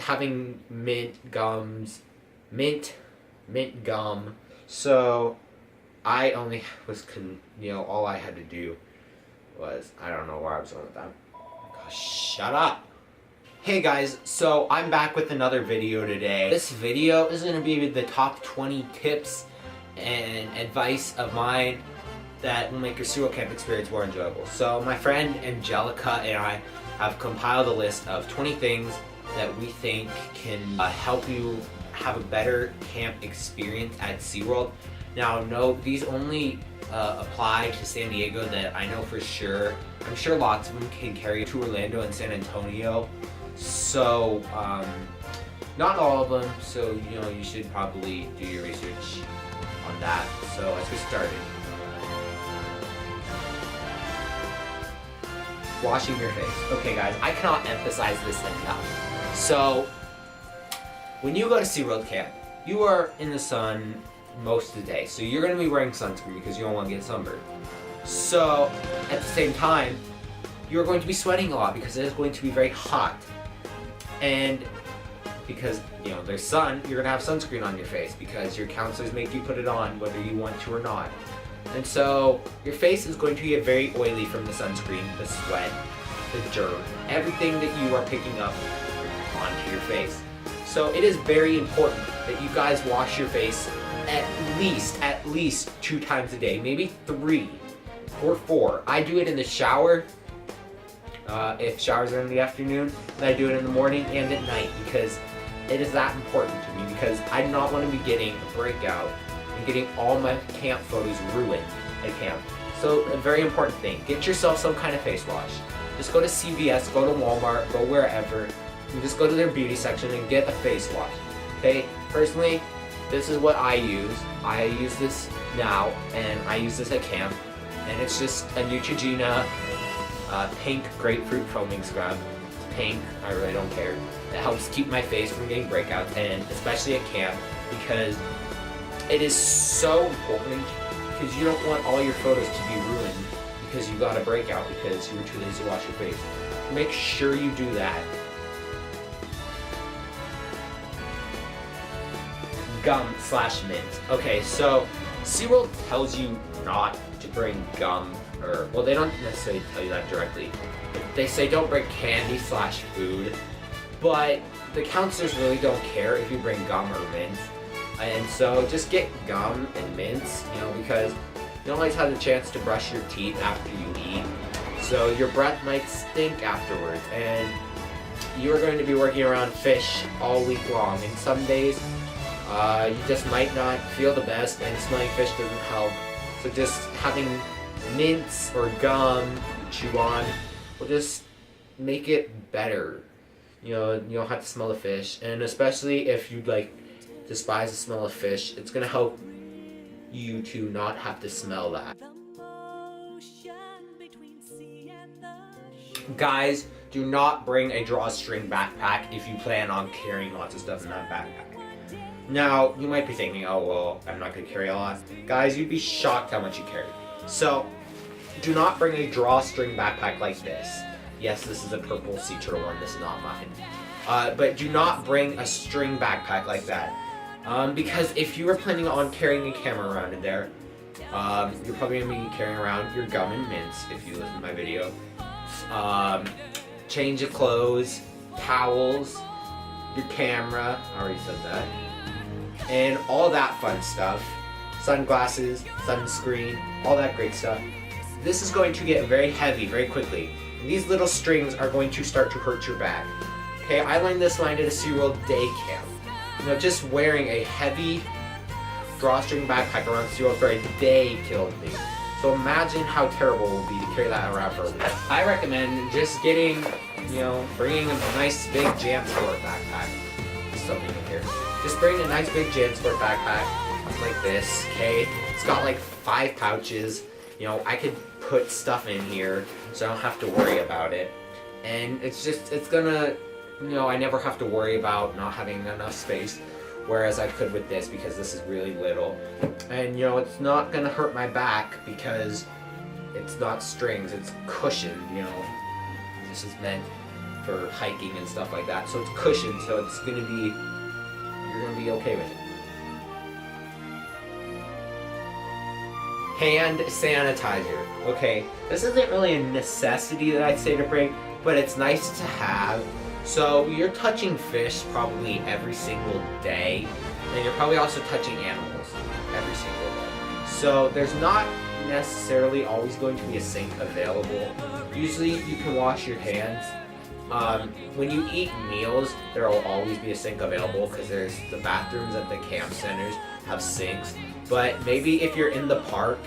having mint gum. So I only was all I had to do was, I don't know where I was going with that. Gosh, shut up. Hey guys, so I'm back with another video today. This video is going to be the top 20 tips and advice of mine that will make your SeaWorld camp experience more enjoyable. So my friend Angelica and I have compiled a list of 20 things that we think can help you have a better camp experience at SeaWorld. Now, no, these only apply to San Diego that I know for sure. I'm sure lots of them can carry to Orlando and San Antonio. So, not all of them, so you should probably do your research on that. So let's get started. Washing your face. Okay guys, I cannot emphasize this enough. So, when you go to SeaWorld camp, you are in the sun most of the day. So you're going to be wearing sunscreen because you don't want to get sunburned. So, at the same time, you're going to be sweating a lot because it is going to be very hot. And because, there's sun, you're going to have sunscreen on your face because your counselors make you put it on whether you want to or not. And so, your face is going to get very oily from the sunscreen, the sweat, the dirt, everything that you are picking up onto your face. So it is very important that you guys wash your face at least 2 times a day, maybe 3 or 4. I do it in the shower, if showers are in the afternoon, and I do it in the morning and at night because it is that important to me, because I do not want to be getting a breakout and getting all my camp photos ruined at camp. So a very important thing, get yourself some kind of face wash. Just go to CVS, go to Walmart, go wherever, and just go to their beauty section and get a face wash. Okay, personally, this is what I use. I use this now, and I use this at camp, and it's just a Neutrogena pink grapefruit foaming scrub. It's pink, I really don't care. It helps keep my face from getting breakouts, and especially at camp, because it is so important, because you don't want all your photos to be ruined because you got a breakout because you were too lazy to wash your face. Make sure you do that. Gum/mint. Okay, so SeaWorld tells you not to bring gum, or, well, they don't necessarily tell you that directly. They say don't bring candy/food, but the counselors really don't care if you bring gum or mint. And so just get gum and mints, because you don't always have the chance to brush your teeth after you eat. So your breath might stink afterwards, and you're going to be working around fish all week long, and some days you just might not feel the best, and smelling fish doesn't help. So just having mints or gum to chew on will just make it better. You don't have to smell the fish, and especially if you despise the smell of fish, it's gonna help you to not have to smell that. Guys, do not bring a drawstring backpack if you plan on carrying lots of stuff in that backpack. Now, you might be thinking, oh well, I'm not going to carry a lot. Guys, you'd be shocked how much you carry. So, do not bring a drawstring backpack like this. Yes, this is a purple sea turtle one, this is not mine. But do not bring a string backpack like that. Because if you were planning on carrying a camera around in there, you're probably going to be carrying around your gum and mints, if you listen to my video. Change of clothes, towels, your camera, I already said that, and all that fun stuff, sunglasses, sunscreen, all that great stuff. This is going to get very heavy very quickly, and these little strings are going to start to hurt your back. Okay, I learned this when I did a SeaWorld day camp. Just wearing a heavy drawstring backpack around SeaWorld for a day killed me. So imagine how terrible it will be to carry that around for a week. I recommend just getting, bringing a nice big JanSport backpack. Something in here. Just bring a nice big JanSport backpack like this, okay? It's got like 5 pouches. I could put stuff in here so I don't have to worry about it. And it's gonna, I never have to worry about not having enough space. Whereas I could with this because this is really little. And it's not gonna hurt my back because it's not strings, it's cushioned, This is meant for hiking and stuff like that. So it's cushioned, so it's gonna be, you're gonna be okay with it. Hand sanitizer. Okay, this isn't really a necessity that I'd say to bring, but it's nice to have. So you're touching fish probably every single day, and you're probably also touching animals every single day. So there's not necessarily always going to be a sink available. Usually you can wash your hands. When you eat meals, there will always be a sink available because there's the bathrooms at the camp centers have sinks. But maybe if you're in the park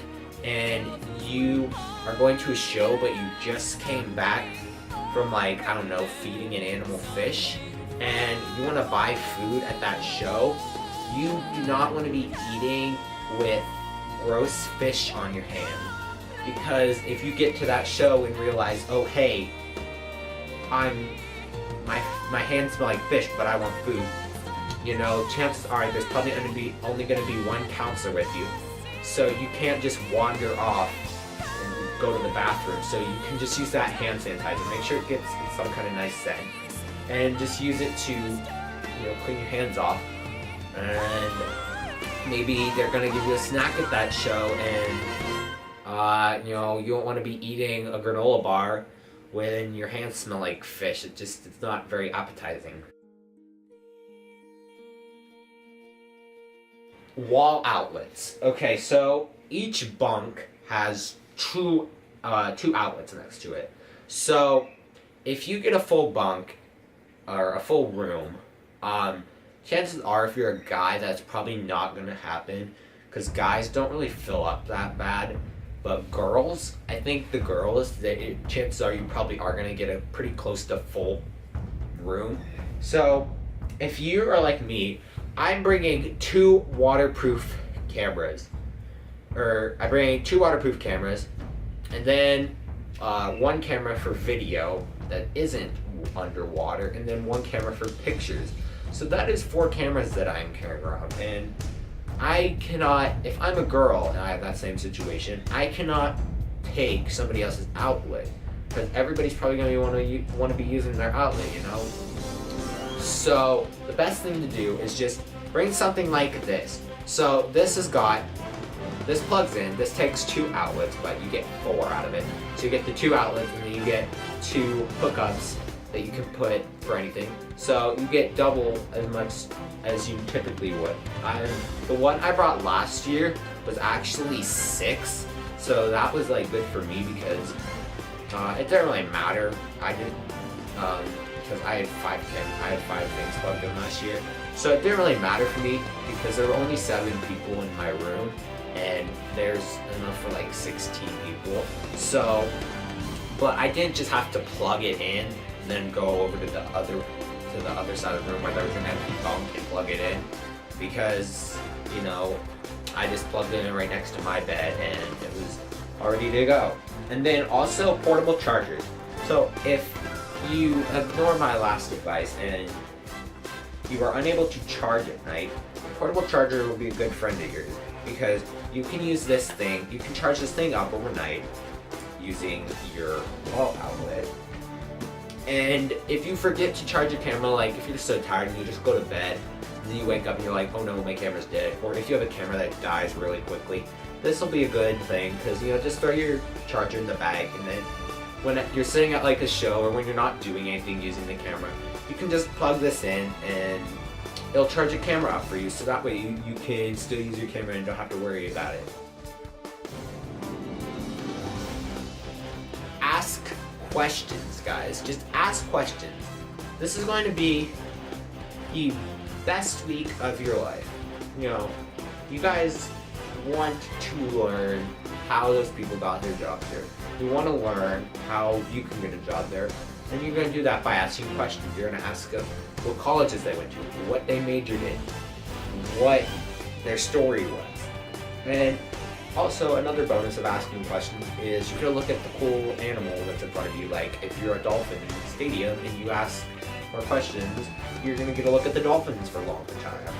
and you are going to a show but you just came back from, like, I don't know, feeding an animal fish, and you want to buy food at that show, you do not want to be eating with gross fish on your hand. Because if you get to that show and realize, oh hey, my hands smell like fish, but I want food, you know, chances are there's probably only going to be one counselor with you. So you can't just wander off and go to the bathroom. So you can just use that hand sanitizer. Make sure it gets some kind of nice scent, and just use it to, you know, clean your hands off. And maybe they're gonna give you a snack at that show, and you know, you don't want to be eating a granola bar when your hands smell like fish. It's not very appetizing. Wall outlets. Okay, so each bunk has two outlets next to it. So if you get a full bunk or a full room, chances are, if you're a guy, that's probably not going to happen, because guys don't really fill up that bad. But girls, I think the girls, chances are you probably are going to get a pretty close to full room. So if you are like me, I'm bringing 2 waterproof cameras. I'm bringing 2 waterproof cameras, and then 1 camera for video that isn't underwater, and then 1 camera for pictures. So that is 4 cameras that I'm carrying around, and I cannot, if I'm a girl and I have that same situation, I cannot take somebody else's outlet, because everybody's probably going to want to be using their outlet, you know? So the best thing to do is just bring something like this. So this plugs in, this takes 2 outlets, but you get 4 out of it. So you get the 2 outlets, and then you get 2 hookups that you can put for anything. So you get double as much as you typically would. The one I brought last year was actually 6, so that was like good for me, because it didn't really matter. I didn't, because I had 5 things plugged in last year, so it didn't really matter for me because there were only 7 people in my room, and there's enough for like 16 people. So, but I didn't just have to plug it in and then go over to the other side of the room where there was an empty bunk and plug it in, because, you know, I just plugged it in right next to my bed and it was all ready to go. And then also portable chargers. So if you ignore my last advice and you are unable to charge at night, a portable charger will be a good friend of yours, because you can use this thing, you can charge this thing up overnight using your wall outlet. And if you forget to charge your camera, like if you're so tired and you just go to bed, and then you wake up and you're like, oh no, my camera's dead, or if you have a camera that dies really quickly, this will be a good thing, because, you know, just throw your charger in the bag, and then when you're sitting at like a show or when you're not doing anything using the camera, you can just plug this in and it'll charge your camera up for you, so that way you can still use your camera and don't have to worry about it. Ask questions, guys. Just ask questions. This is going to be the best week of your life. You know, you guys want to learn how those people got their jobs there. You want to learn how you can get a job there. And you're going to do that by asking questions. You're going to ask them what colleges they went to, what they majored in, what their story was. And also, another bonus of asking questions is you're going to look at the cool animal that's in front of you. Like, if you're a dolphin in the stadium and you ask more questions, you're going to get a look at the dolphins for a longer time.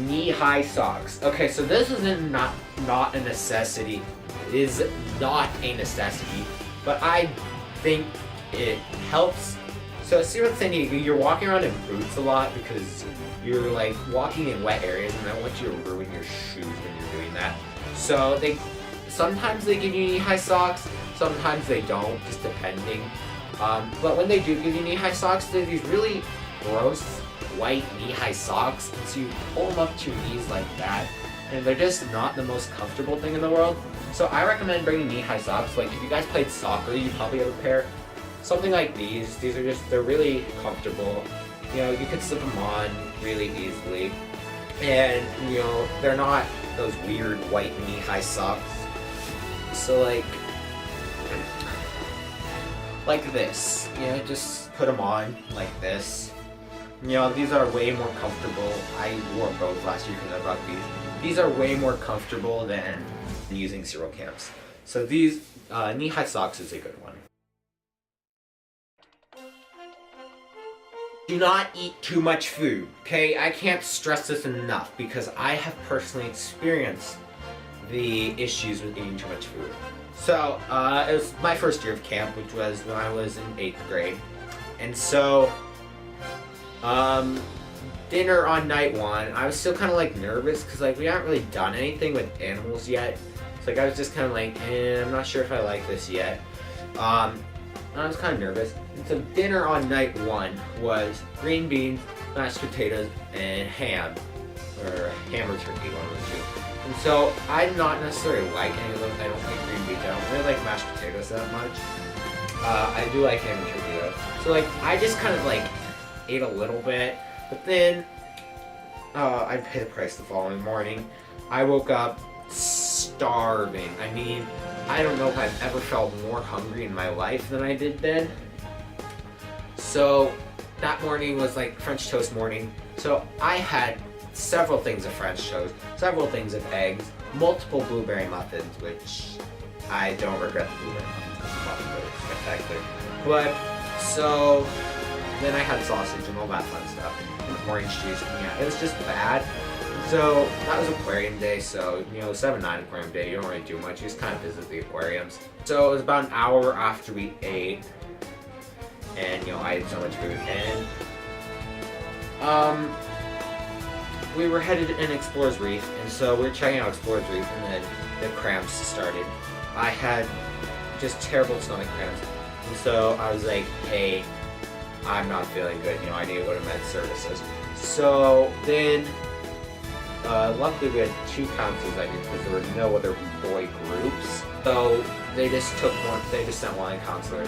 Knee-high socks. Okay, so this isn't not a necessity. is not a necessity, but I think it helps. So at SeaWorld San Diego, you're walking around in boots a lot because you're like walking in wet areas, and I don't want you to ruin your shoes when you're doing that. So sometimes they give you knee-high socks, sometimes they don't, just depending. But when they do give you knee-high socks, they're these really gross white knee-high socks, and so you pull them up to your knees like that, and they're just not the most comfortable thing in the world. So I recommend bringing knee-high socks. Like if you guys played soccer, you probably have a pair. Something like these. These are they're really comfortable. You know, you can slip them on really easily, and you know they're not those weird white knee-high socks. So like this, you know, just put them on like this. You know, these are way more comfortable. I wore both last year because I brought these. These are way more comfortable than using SeaWorld camps. So these knee-high socks is a good one. Do not eat too much food, okay? I can't stress this enough because I have personally experienced the issues with eating too much food. So, it was my first year of camp, which was when I was in 8th grade. And so, dinner on night 1, I was still kind of like nervous because like we haven't really done anything with animals yet. So like I was just kind of like, I'm not sure if I like this yet. I was kind of nervous. And so dinner on night 1 was green beans, mashed potatoes, and ham. Or ham or turkey, one of the two. And so I did not necessarily like any of them. I don't like green beans. I don't really like mashed potatoes that much. I do like ham and turkey though. So like I just kind of like ate a little bit. But then I paid the price the following morning. I woke up starving. I mean, I don't know if I've ever felt more hungry in my life than I did then. So that morning was like French toast morning. So I had several things of French toast, several things of eggs, multiple blueberry muffins, which I don't regret the blueberry muffins. They're spectacular. But so then I had sausage and all that fun stuff, and orange juice. And yeah, it was just bad. So that was aquarium day, so you know, 7-9 aquarium day, you don't really do much, you just kind of visit the aquariums. So it was about an hour after we ate, and you know, I ate so much food, and we were headed in Explorers Reef, and so we were checking out Explorers Reef, and then the cramps started. I had just terrible stomach cramps, and so I was like, hey, I'm not feeling good, you know, I need to go to med services. So then luckily we had 2 counselors that year because there were no other boy groups. So they just sent one counselor,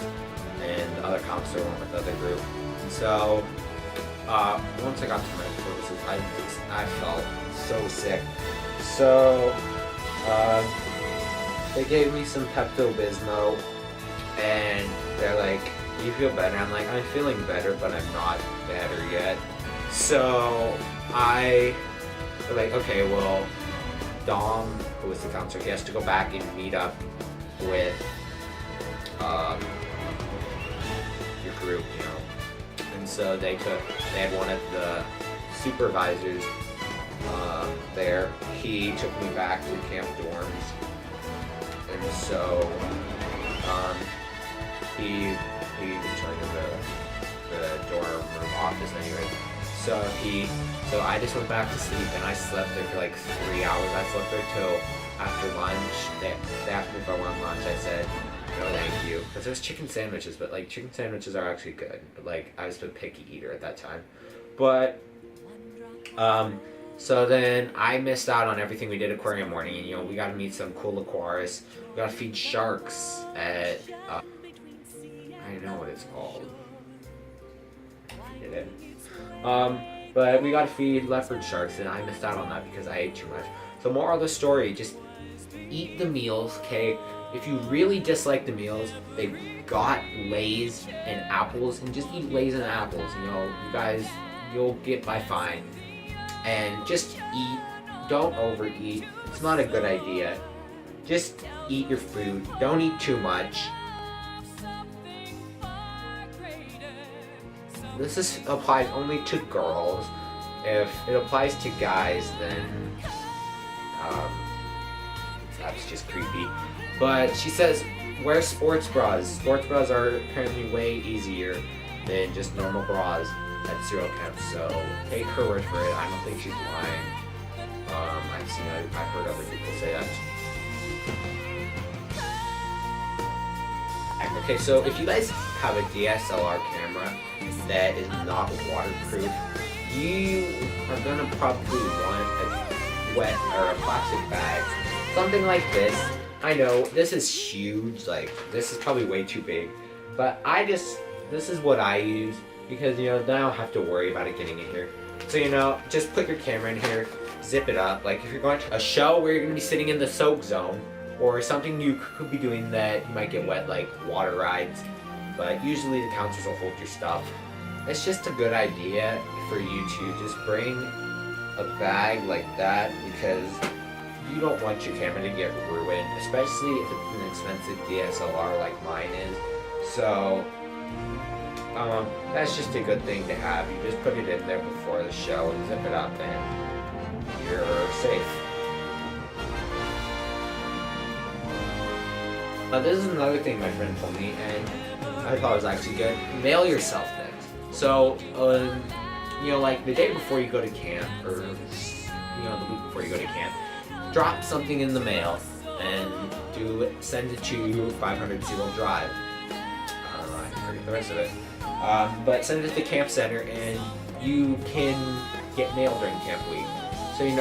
and the other counselor went with the other group. And so once I got to med services, I felt so sick. So they gave me some Pepto-Bismol, and they're like, you feel better? I'm like, I'm feeling better, but I'm not better yet. So they're like, okay, well, Dom, who was the counselor, he has to go back and meet up with your group, you know. And so they had one of the supervisors there. He took me back to camp dorms, and so he was in charge of the dorm room office anyway. So I just went back to sleep, and I slept there for like 3 hours. I slept there till after lunch. They asked me if I wanted lunch. I said, no thank you. Because there's chicken sandwiches, but like chicken sandwiches are actually good. But like I was a picky eater at that time. But so then I missed out on everything we did aquarium morning. And you know, we got to meet some cool aquarists. We got to feed sharks at I don't know what it's called. Did it? But we got to feed leopard sharks, and I missed out on that because I ate too much. So moral of the story, just eat the meals, okay? If you really dislike the meals, they've got Lay's and apples, and just eat Lay's and apples. You know, you guys, you'll get by fine. And just eat, don't overeat. It's not a good idea. Just eat your food. Don't eat too much. Applies only to girls. If it applies to guys, then that's just creepy. But she says wear sports bras. Sports bras are apparently way easier than just normal bras at SeaWorld camp. So take her word for it. I don't think she's lying. I've heard other people say that. Okay, so if you guys have a DSLR camera that is not waterproof, you are gonna probably want a wet or a plastic bag, something like this. I know this is huge, like this is probably way too big, but this is what I use because then I don't have to worry about it getting in here. So just put your camera in here, zip it up. Like if you're going to a show where you're gonna be sitting in the soak zone, or something you could be doing that you might get wet, like water rides, but usually the counters will hold your stuff. It's just a good idea for you to just bring a bag like that because you don't want your camera to get ruined, especially if it's an expensive DSLR like mine is. So that's just a good thing to have. You just put it in there before the show and zip it up and you're safe. This is another thing my friend told me, and I thought it was actually good. Mail yourself things. So, like the day before you go to camp, or the week before you go to camp, drop something in the mail and send it to 500 SeaWorld Drive. I forget the rest of it. But send it to the camp center, and you can get mail during camp week. So you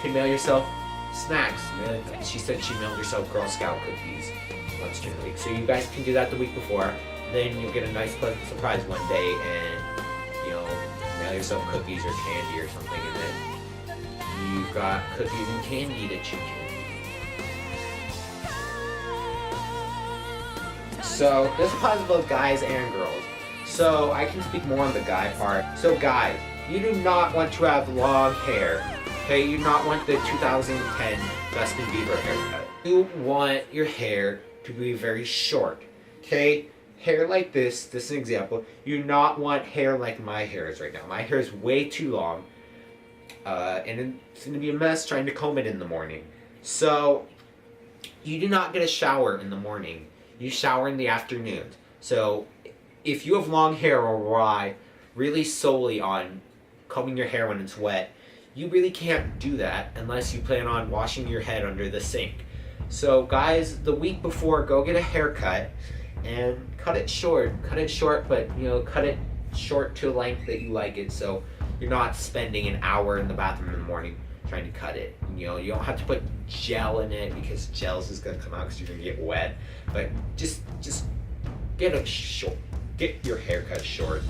can mail yourself snacks. She said she mailed herself Girl Scout cookies once during the week. So you guys can do that the week before. Then you'll get a nice pleasant surprise one day and mail yourself cookies or candy or something, and then you've got cookies and candy to chew to. So this applies to both guys and girls. So I can speak more on the guy part. So guys, you do not want to have long hair. Okay, you do not want the 2010 Justin Bieber haircut. You want your hair to be very short. Okay, hair like this is an example. You do not want hair like my hair is right now. My hair is way too long, and it's gonna be a mess trying to comb it in the morning. So you do not get a shower in the morning. You shower in the afternoon. So if you have long hair or rely really solely on combing your hair when it's wet, you really can't do that unless you plan on washing your head under the sink. So guys, the week before, go get a haircut and cut it short, but cut it short to a length that you like it, so you're not spending an hour in the bathroom in the morning trying to cut it. You don't have to put gel in it because gel's is gonna come out because you're gonna get wet. But just get your haircut short.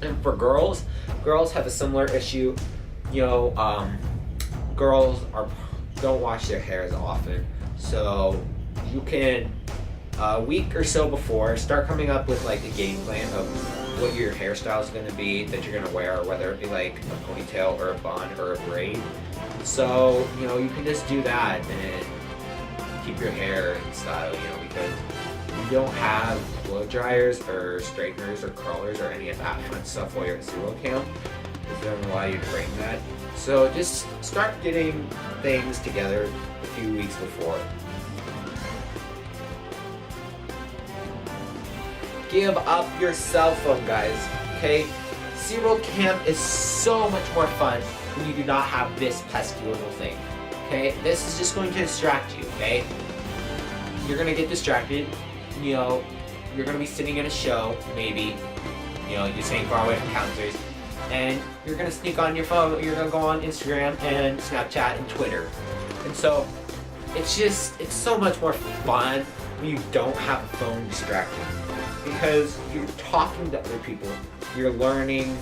And for girls have a similar issue. Girls don't wash their hair as often, so you can a week or so before start coming up with like a game plan of what your hairstyle is going to be that you're going to wear, whether it be like a ponytail or a bun or a braid. So you can just do that and keep your hair in style, because you don't have blow dryers or straighteners or curlers or any of that fun stuff while you're at SeaWorld camp. It doesn't allow you to bring that. So just start getting things together a few weeks before. Give up your cell phone, guys, okay? SeaWorld camp is so much more fun when you do not have this pesky little thing, okay? This is just going to distract you, okay? You're gonna get distracted, you're gonna be sitting in a show, maybe, you're sitting far away from counters, and you're gonna sneak on your phone, you're gonna go on Instagram and Snapchat and Twitter. And so, it's so much more fun when you don't have a phone distracting. Because you're talking to other people, you're learning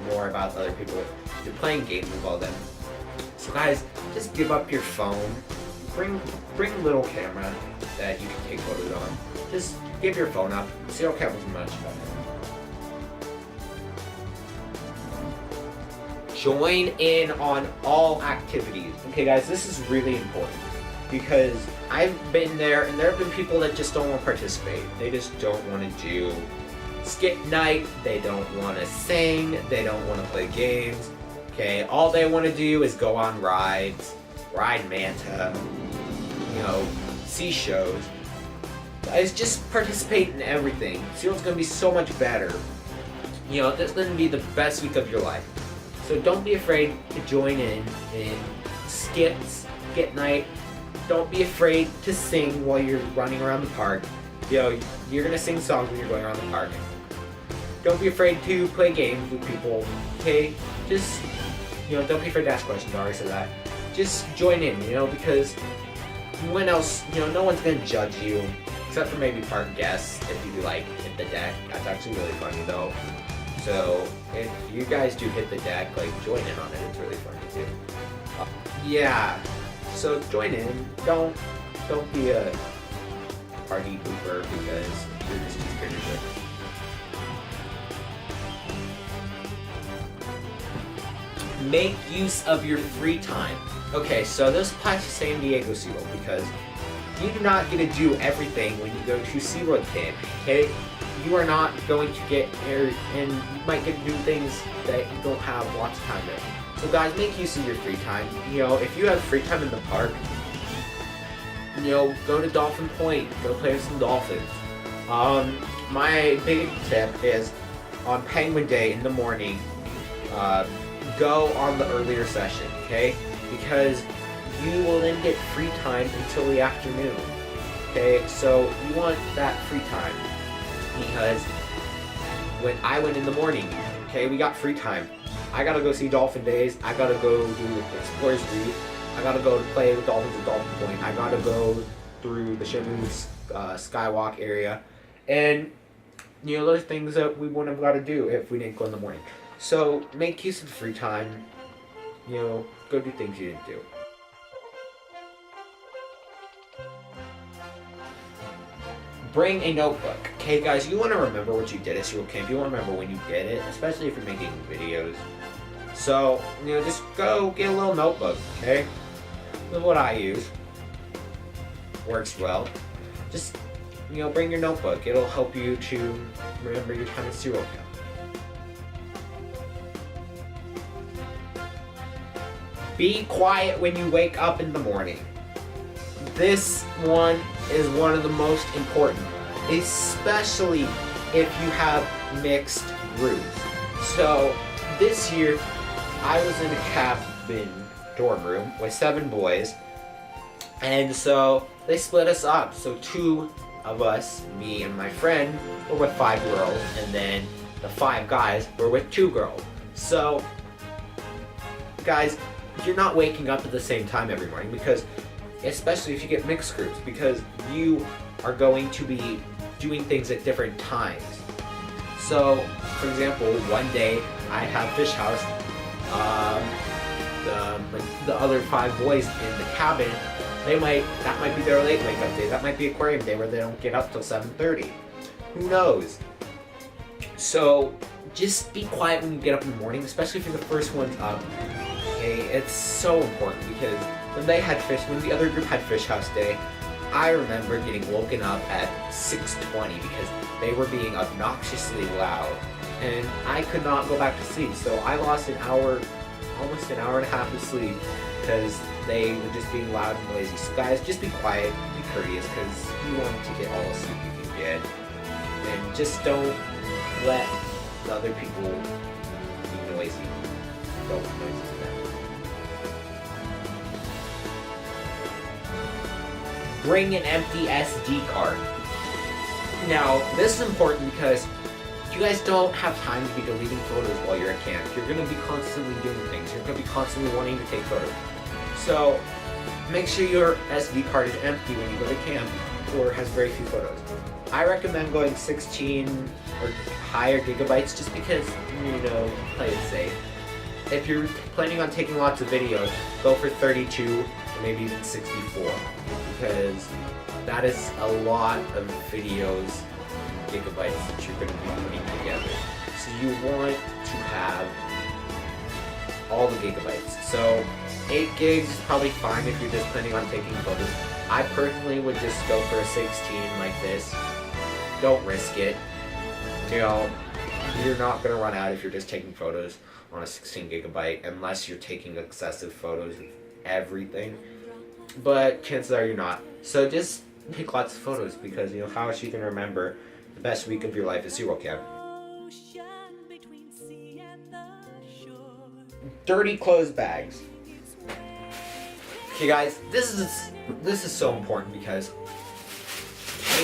more about other people, you're playing games with all them. So guys, just give up your phone, bring a little camera that you can take photos on. Just give your phone up. SeaWorld camp was much better. Join in on all activities. Okay guys, this is really important because I've been there and there have been people that just don't want to participate. They just don't want to do skit night, they don't want to sing, they don't want to play games. Okay, all they want to do is go on rides, ride Manta, see shows. Guys, just participate in everything. SeaWorld's gonna be so much better. This is gonna be the best week of your life. So don't be afraid to join in skits, skit night. Don't be afraid to sing while you're running around the park. You're gonna sing songs when you're going around the park. Don't be afraid to play games with people. Okay, just don't be afraid to ask questions. I already said that. Just join in, because when else, no one's gonna judge you, except for maybe park guests if you do like hit the deck. That's actually really funny though. So if you guys do hit the deck, like join in on it. It's really funny too. Yeah. So join in. Don't be a party pooper because you're just too scared to do it. Make use of your free time. Okay, so this applies to San Diego SeaWorld because you do not get to do everything when you go to SeaWorld camp, okay? You are not going to get here, and you might get to do things that you don't have lots of time to. So guys, make use of your free time. If you have free time in the park, go to Dolphin Point, go play with some dolphins. My big tip is on Penguin Day in the morning, go on the earlier session, okay? Because you will then get free time until the afternoon, okay? So you want that free time because when I went in the morning, okay, we got free time. I gotta go see Dolphin Days. I gotta go do Explorers Reef. I gotta go to play with dolphins at Dolphin Point. I gotta go through the Shamu Skywalk area, and those are things that we wouldn't have got to do if we didn't go in the morning. So make use of the free time. Go do things you didn't do. Bring a notebook. Okay, guys, you want to remember what you did at SeaWorld camp. You want to remember when you did it, especially if you're making videos. So, just go get a little notebook, okay? This is what I use. Works well. Just, bring your notebook. It'll help you to remember your time at SeaWorld camp. Be quiet when you wake up in the morning. This one is one of the most important, especially if you have mixed groups. So this year, I was in a cabin dorm room with 7 boys, and so they split us up. So 2 of us, me and my friend, were with 5 girls, and then the 5 guys were with 2 girls. So, guys, you're not waking up at the same time every morning, because especially if you get mixed groups, because you are going to be doing things at different times. So, for example, one day I have Fish House. The other 5 boys in the cabin, that might be their late wake up day. That might be aquarium day where they don't get up till 7:30. Who knows? So just be quiet when you get up in the morning, especially if you're the first ones up. Okay, it's so important because when the other group had Fish House Day, I remember getting woken up at 6:20 because they were being obnoxiously loud, and I could not go back to sleep. So I lost almost an hour and a half of sleep because they were just being loud and noisy. So guys, just be quiet, be courteous, because you want to get all the sleep you can get, and just don't let the other people be noisy. Don't be noisy to them. Bring an empty SD card. Now, this is important because you guys don't have time to be deleting photos while you're at camp. You're going to be constantly doing things. You're going to be constantly wanting to take photos. So, make sure your SD card is empty when you go to camp or has very few photos. I recommend going 16 or higher gigabytes just because, play it safe. If you're planning on taking lots of videos, go for 32 or maybe even 64 because that is a lot of videos, gigabytes that you're going to be putting together. So you want to have all the gigabytes. So 8 gigs is probably fine if you're just planning on taking photos. I personally would just go for a 16 like this. Don't risk it. You're not going to run out if you're just taking photos on a 16 gigabyte unless you're taking excessive photos of everything. but chances are you're not. So just take lots of photos because how else you can remember the best week of your life at SeaWorld camp. Dirty clothes bags. Okay guys, this is so important because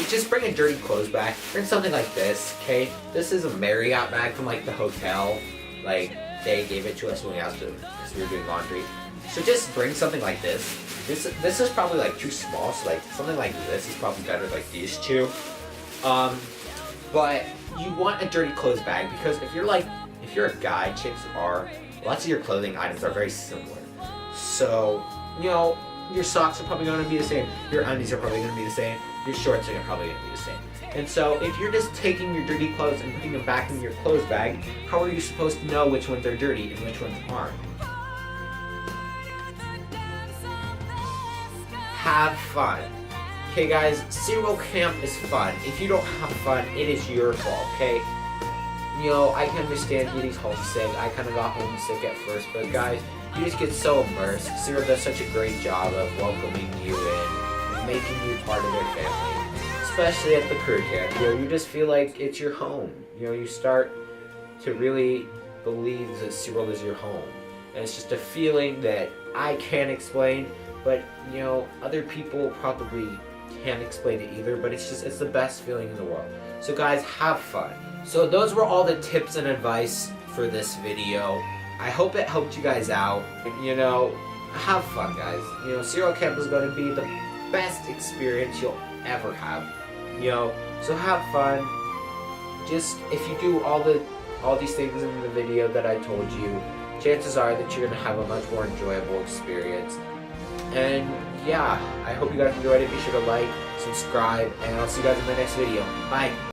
just bring a dirty clothes bag. Bring something like this, okay? This is a Marriott bag from like the hotel. Like they gave it to us when we were doing laundry. So just bring something like this. This is probably like too small, so like something like this is probably better like these two. But you want a dirty clothes bag because if you're a guy, chances are lots of your clothing items are very similar. So, your socks are probably going to be the same, your undies are probably going to be the same, your shorts are probably going to be the same. And so if you're just taking your dirty clothes and putting them back in your clothes bag, how are you supposed to know which ones are dirty and which ones aren't? Have fun. Okay guys, SeaWorld camp is fun. If you don't have fun, it is your fault, okay? I can understand getting homesick. I kind of got homesick at first, but guys, you just get so immersed. SeaWorld does such a great job of welcoming you in and making you part of their family. Especially at the crew camp. You just feel like it's your home. You start to really believe that SeaWorld is your home. And it's just a feeling that I can't explain, but other people probably can't explain it either, but it's the best feeling in the world. So guys, have fun. So those were all the tips and advice for this video. I hope it helped you guys out. Have fun guys. SeaWorld camp is going to be the best experience you'll ever have. So have fun. Just if you do all these things in the video that I told you, chances are that you're going to have a much more enjoyable experience. And yeah, I hope you guys enjoyed it. Be sure to like, subscribe, and I'll see you guys in my next video. Bye!